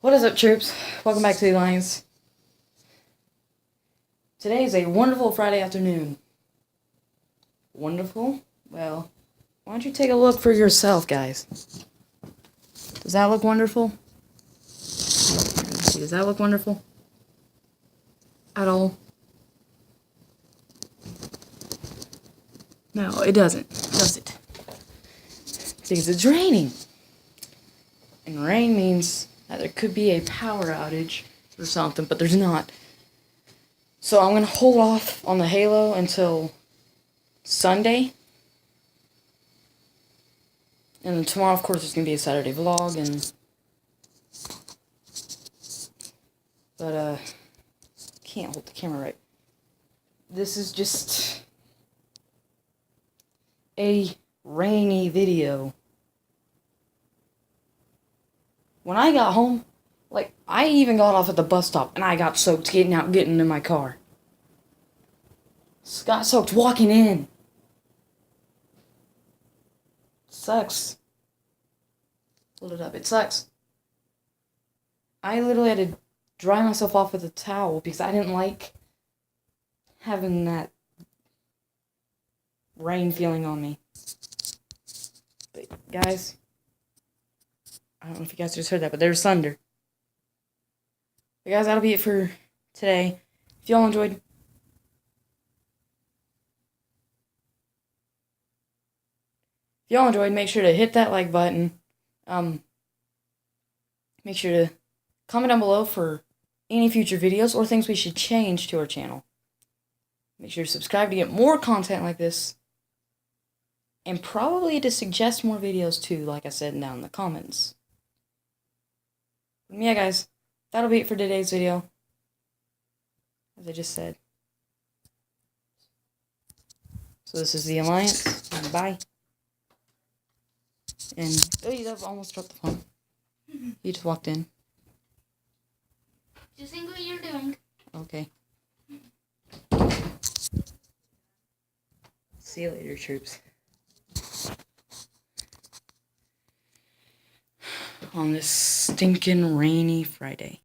What is up, troops? Welcome back to the Alliance. Today is a wonderful Friday afternoon. Wonderful? Well, why don't you take a look for yourself, guys? Does that look wonderful? Does that look wonderful? At all? No, it doesn't, does it? Because it's raining. And rain means that there could be a power outage or something, but there's not. So I'm going to hold off on the Halo until Sunday. And then tomorrow, of course, there's going to be a Saturday vlog, but can't hold the camera right. This is just a rainy video. When I got home, I even got off at the bus stop, and I got soaked getting in my car. Got soaked walking in. Sucks. Hold it up. It sucks. I literally had to dry myself off with a towel because I didn't like having that rain feeling on me. But guys, I don't know if you guys just heard that, but there's thunder. But guys, that'll be it for today. If y'all enjoyed, make sure to hit that like button. Make sure to comment down below for any future videos or things we should change to our channel. Make sure to subscribe to get more content like this. And probably to suggest more videos too, like I said down in the comments. But yeah, guys, that'll be it for today's video. As I just said. So this is the Alliance. Bye. And oh, you almost dropped the phone. You just walked in. Just think what you're doing. Okay. See you later, troops. On this stinking rainy Friday.